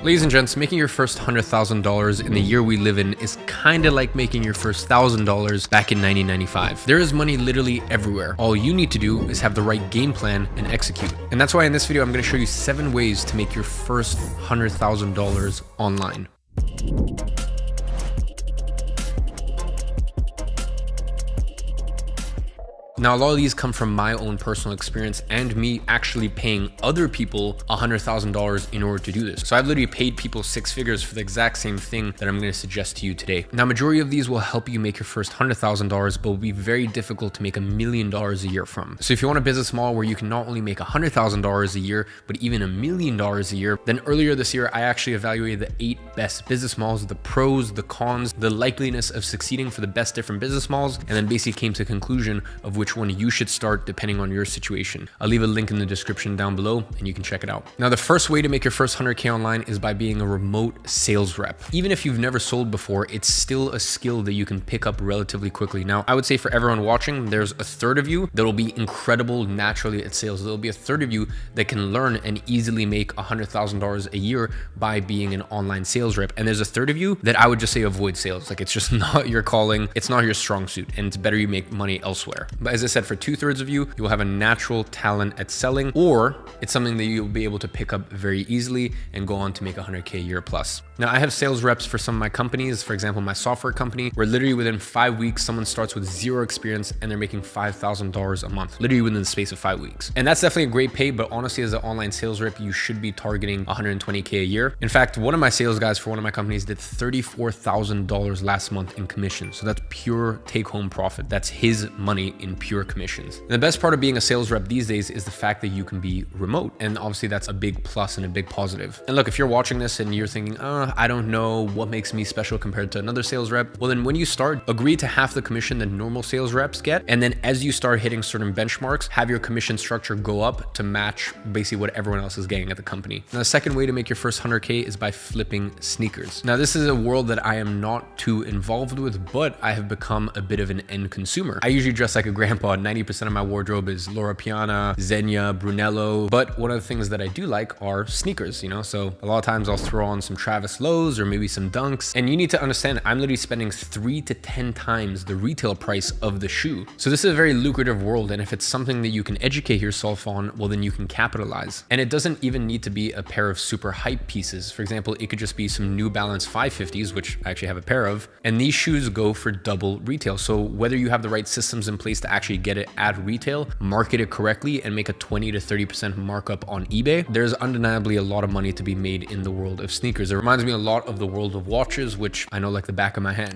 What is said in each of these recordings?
Ladies and gents, making your first $100,000 in the year we live in is kind of like making your first $1,000 back in 1995. There is money literally everywhere. All you need to do is have the right game plan and execute. And that's why in this video, I'm going to show you 7 ways to make your first $100,000 online. Now, a lot of these come from my own personal experience and me actually paying other people $100,000 in order to do this. So I've literally paid people 6 figures for the exact same thing that I'm going to suggest to you today. Now, majority of these will help you make your first $100,000, but will be very difficult to make $1 million a year from. So if you want a business model where you can not only make $100,000 a year, but even $1 million a year, then earlier this year, I actually evaluated the 8 best business models, the pros, the cons, the likeliness of succeeding for the best different business models, and then basically came to a conclusion of which one you should start depending on your situation. I'll leave a link in the description down below and you can check it out. Now, the first way to make your first 100K online is by being a remote sales rep. Even if you've never sold before, it's still a skill that you can pick up relatively quickly. Now, I would say for everyone watching, there's a third of you that will be incredible naturally at sales. There'll be a third of you that can learn and easily make $100,000 a year by being an online sales rep. And there's a third of you that I would just say avoid sales. Like, it's just not your calling. It's not your strong suit, and it's better you make money elsewhere. But as I said, for 2/3 of you, you will have a natural talent at selling, or it's something that you'll be able to pick up very easily and go on to make 100K a year plus. Now, I have sales reps for some of my companies. For example, my software company, where literally within 5 weeks, someone starts with 0 experience and they're making $5,000 a month, literally within the space of 5 weeks. And that's definitely a great pay, but honestly, as an online sales rep, you should be targeting 120K a year. In fact, one of my sales guys for one of my companies did $34,000 last month in commission. So that's pure take-home profit. That's his money in pure commissions. And the best part of being a sales rep these days is the fact that you can be remote. And obviously that's a big plus and a big positive. And look, if you're watching this and you're thinking, I don't know what makes me special compared to another sales rep. Well, then when you start, agree to half the commission that normal sales reps get. And then as you start hitting certain benchmarks, have your commission structure go up to match basically what everyone else is getting at the company. Now, the second way to make your first 100K is by flipping sneakers. Now, this is a world that I am not too involved with, but I have become a bit of an end consumer. I usually dress like a grandpa. 90% of my wardrobe is Loro Piana, Zegna, Brunello. But one of the things that I do like are sneakers, you know? So a lot of times I'll throw on some Travis Lowe's or maybe some Dunks. And you need to understand, I'm literally spending 3 to 10 times the retail price of the shoe. So this is a very lucrative world. And if it's something that you can educate yourself on, well, then you can capitalize. And it doesn't even need to be a pair of super hype pieces. For example, it could just be some New Balance 550s, which I actually have a pair of. And these shoes go for double retail. So whether you have the right systems in place to actually get it at retail, market it correctly, and make a 20 to 30% markup on eBay, there's undeniably a lot of money to be made in the world of sneakers. It reminds me a lot of the world of watches, which I know like the back of my hand.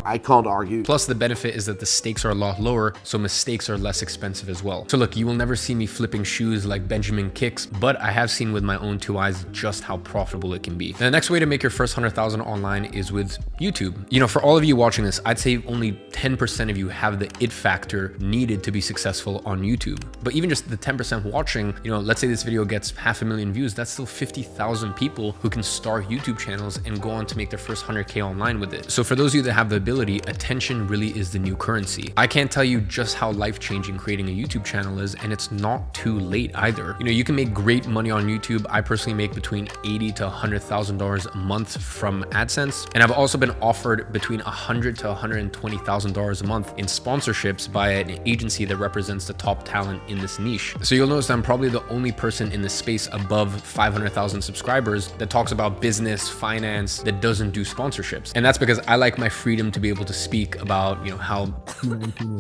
I can't argue. Plus, the benefit is that the stakes are a lot lower, so mistakes are less expensive as well. So look, you will never see me flipping shoes like Benjamin Kicks, but I have seen with my own 2 eyes just how profitable it can be. And the next way to make your first 100,000 online is with YouTube. You know, for all of you watching this, I'd say only 10% of you have the it factor needed to be successful on YouTube. But even just the 10% watching, you know, let's say this video gets 500,000 views, that's still 50,000 people who can start YouTube channels and go on to make their first 100K online with it. So for those of you that have the ability, attention really is the new currency. I can't tell you just how life-changing creating a YouTube channel is, and it's not too late either. You know, you can make great money on YouTube. I personally make between $80,000 to $100,000 a month from AdSense. And I've also been offered between $100,000 to $120,000 a month in sponsorships by an agency that represents the top talent in this niche. So you'll notice that I'm probably the only person in this space above 500,000 subscribers that talks about business, finance, that doesn't do sponsorships. And that's because I like my freedom to be able to speak about, you know, how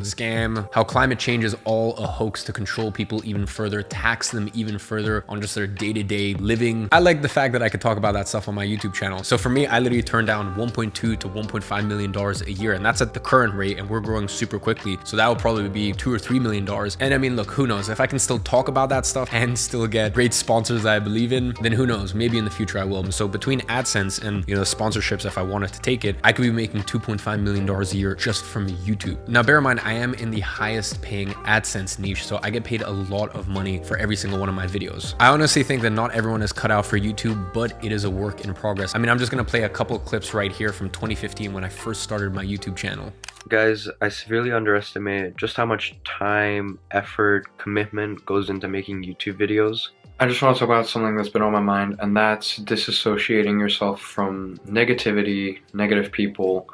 scam, how climate change is all a hoax to control people even further, tax them even further on just their day-to-day living. I like the fact that I could talk about that stuff on my YouTube channel. So for me, I literally turn down $1.2 to $1.5 million a year, and that's at the current rate, and we're growing super quickly. So that will probably be $2 or $3 million. And I mean, look, who knows? If I can still talk about that stuff and still get great sponsors that I believe in, then who knows? Maybe in the future I will. So between AdSense and, you know, sponsorships, if I wanted to take it, I could be making $2.5 million a year just from YouTube. Now, bear in mind, I am in the highest paying AdSense niche, so I get paid a lot of money for every single one of my videos. I honestly think that not everyone is cut out for YouTube, but it is a work in progress. I mean, I'm just gonna play a couple clips right here from 2015 when I first started my YouTube channel. Guys, I severely underestimate just how much time, effort, commitment goes into making YouTube videos. I just want to talk about something that's been on my mind, and that's disassociating yourself from negativity, negative people.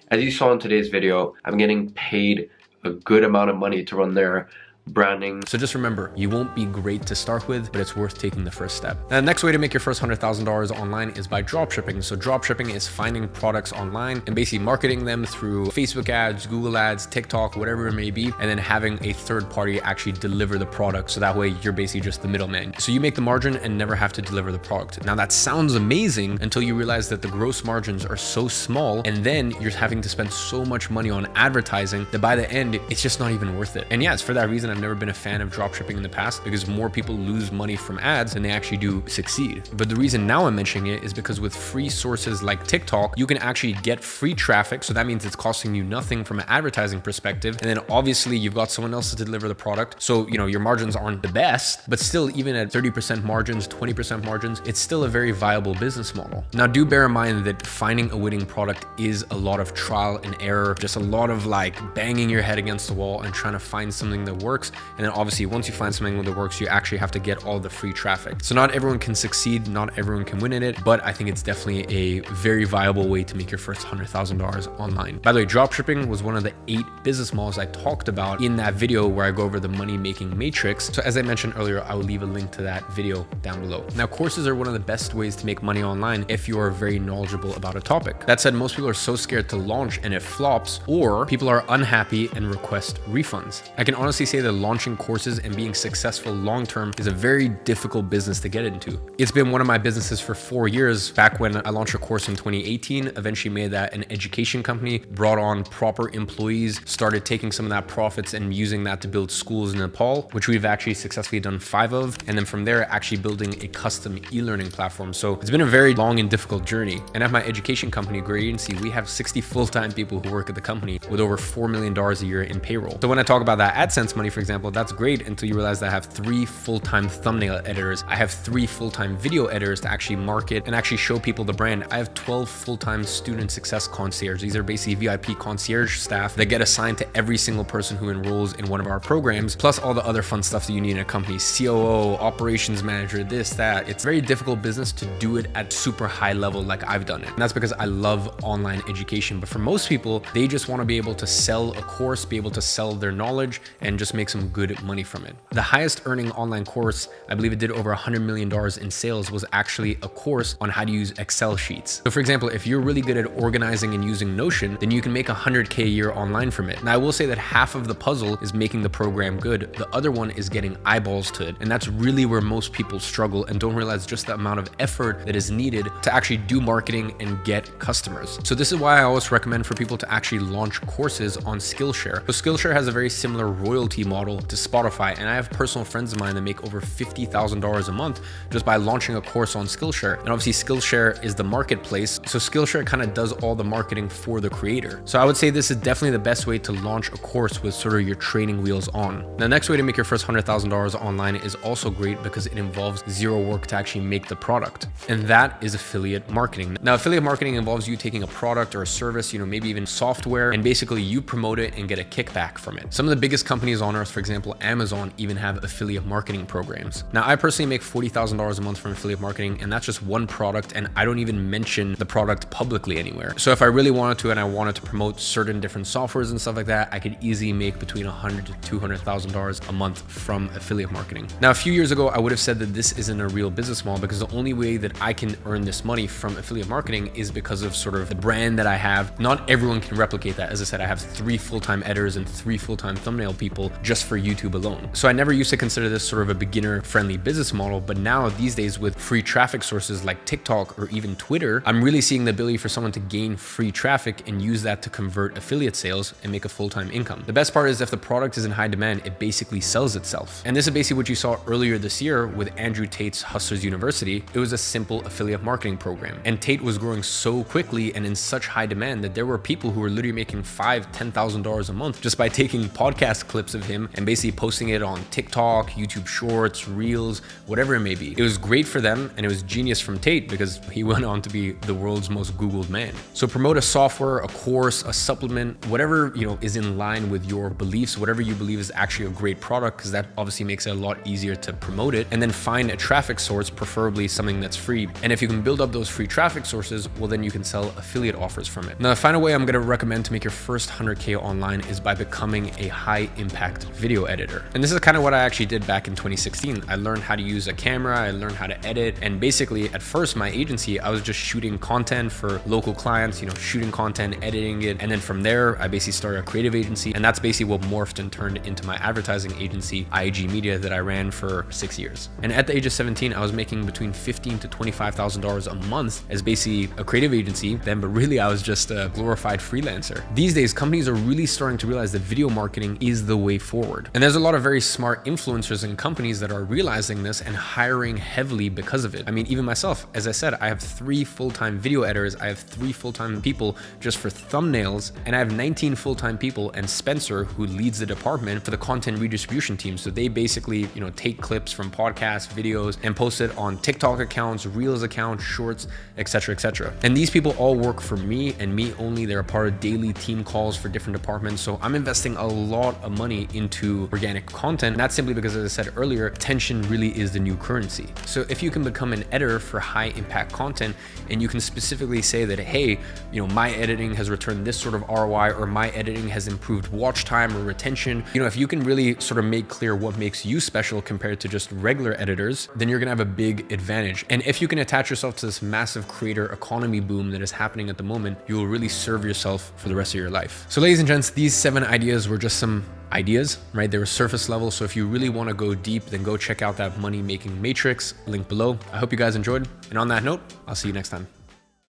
As you saw in today's video, I'm getting paid a good amount of money to run their branding. So just remember, you won't be great to start with, but it's worth taking the first step. Now, the next way to make your first $100,000 online is by dropshipping. So dropshipping is finding products online and basically marketing them through Facebook ads, Google ads, TikTok, whatever it may be, and then having a third party actually deliver the product. So that way you're basically just the middleman. So you make the margin and never have to deliver the product. Now that sounds amazing until you realize that the gross margins are so small, and then you're having to spend so much money on advertising that by the end, it's just not even worth it. And yeah, it's for that reason I've never been a fan of dropshipping in the past, because more people lose money from ads than they actually do succeed. But the reason now I'm mentioning it is because with free sources like TikTok, you can actually get free traffic. So that means it's costing you nothing from an advertising perspective. And then obviously you've got someone else to deliver the product. So, you know, your margins aren't the best, but still, even at 30% margins, 20% margins, it's still a very viable business model. Now, do bear in mind that finding a winning product is a lot of trial and error, just a lot of like banging your head against the wall and trying to find something that works. And then obviously once you find something that works, you actually have to get all the free traffic. So not everyone can succeed, not everyone can win in it, but I think it's definitely a very viable way to make your first $100,000 online. By the way, dropshipping was one of the 8 business models I talked about in that video where I go over the money making matrix. So as I mentioned earlier, I will leave a link to that video down below. Now, courses are one of the best ways to make money online if you are very knowledgeable about a topic. That said, most people are so scared to launch and it flops, or people are unhappy and request refunds. I can honestly say that launching courses and being successful long-term is a very difficult business to get into. It's been one of my businesses for 4 years. Back when I launched a course in 2018, eventually made that an education company, brought on proper employees, started taking some of that profits and using that to build schools in Nepal, which we've actually successfully done 5 of. And then from there, actually building a custom e-learning platform. So it's been a very long and difficult journey. And at my education company, Gray Agency, we have 60 full-time people who work at the company with over $4 million a year in payroll. So when I talk about that AdSense money, for example, that's great until you realize that I have 3 full-time thumbnail editors. I have 3 full-time video editors to actually market and actually show people the brand. I have 12 full-time student success concierge. These are basically VIP concierge staff that get assigned to every single person who enrolls in one of our programs, plus all the other fun stuff that you need in a company, COO, operations manager, this, that. It's a very difficult business to do it at super high level like I've done it. And that's because I love online education. But for most people, they just want to be able to sell a course, be able to sell their knowledge, and just make some good money from it. The highest earning online course, I believe it did over $100 million in sales, was actually a course on how to use Excel sheets. So for example, if you're really good at organizing and using Notion, then you can make $100K a year online from it. Now I will say that half of the puzzle is making the program good. The other one is getting eyeballs to it. And that's really where most people struggle and don't realize just the amount of effort that is needed to actually do marketing and get customers. So this is why I always recommend for people to actually launch courses on Skillshare. So Skillshare has a very similar royalty model to Spotify, and I have personal friends of mine that make over $50,000 a month just by launching a course on Skillshare. And obviously Skillshare is the marketplace, so Skillshare kind of does all the marketing for the creator. So I would say this is definitely the best way to launch a course with sort of your training wheels on. The next way to make your first $100,000 online is also great because it involves zero work to actually make the product, and that is affiliate marketing. Now, affiliate marketing involves you taking a product or a service, maybe even software, and basically you promote it and get a kickback from it. Some of the biggest companies on earth, for example, Amazon, even have affiliate marketing programs. Now, I personally make $40,000 a month from affiliate marketing, and that's just one product, and I don't even mention the product publicly anywhere. So if I really wanted to and I wanted to promote certain different softwares and stuff like that, I could easily make between $100,000 to $200,000 a month from affiliate marketing. Now, a few years ago, I would have said that this isn't a real business model because the only way that I can earn this money from affiliate marketing is because of sort of the brand that I have. Not everyone can replicate that. As I said, I have 3 full-time editors and 3 full-time thumbnail people just for YouTube alone. So I never used to consider this sort of a beginner-friendly business model, but now these days with free traffic sources like TikTok or even Twitter, I'm really seeing the ability for someone to gain free traffic and use that to convert affiliate sales and make a full-time income. The best part is if the product is in high demand, it basically sells itself. And this is basically what you saw earlier this year with Andrew Tate's Hustlers University. It was a simple affiliate marketing program. And Tate was growing so quickly and in such high demand that there were people who were literally making $5,000, $10,000 a month just by taking podcast clips of him him and basically posting it on TikTok, YouTube Shorts, Reels, whatever it may be. It was great for them, and it was genius from Tate because he went on to be the world's most Googled man. So promote a software, a course, a supplement, whatever, you know, is in line with your beliefs, whatever you believe is actually a great product, because that obviously makes it a lot easier to promote it. And then find a traffic source, preferably something that's free. And if you can build up those free traffic sources, well, then you can sell affiliate offers from it. Now, the final way I'm going to recommend to make your first 100K online is by becoming a high impact video editor. And this is kind of what I actually did back in 2016. I learned how to use a camera, I learned how to edit. And basically at first my agency, I was just shooting content for local clients, you know, shooting content, editing it. And then from there, I basically started a creative agency. And that's basically what morphed and turned into my advertising agency, IAG Media, that I ran for 6 years. And at the age of 17, I was making between $15,000 to $25,000 a month as basically a creative agency then, but really I was just a glorified freelancer. These days, companies are really starting to realize that video marketing is the way forward. And there's a lot of very smart influencers and companies that are realizing this and hiring heavily because of it. I mean, even myself, as I said, I have 3 full-time video editors. I have 3 full-time people just for thumbnails, and I have 19 full-time people, and Spencer, who leads the department for the content redistribution team. So they basically, you know, take clips from podcasts, videos, and post it on TikTok accounts, Reels accounts, Shorts, etc., etc. And these people all work for me and me only. They're a part of daily team calls for different departments. So I'm investing a lot of money into organic content. And that's simply because, as I said earlier, attention really is the new currency. So if you can become an editor for high impact content, and you can specifically say that, hey, you know, my editing has returned this sort of ROI, or my editing has improved watch time or retention. You know, if you can really sort of make clear what makes you special compared to just regular editors, then you're gonna have a big advantage. And if you can attach yourself to this massive creator economy boom that is happening at the moment, you will really serve yourself for the rest of your life. So ladies and gents, these 7 ideas were just some ideas, right? They were surface level. So if you really want to go deep, then go check out that money making matrix, link below. I hope you guys enjoyed. And on that note, I'll see you next time.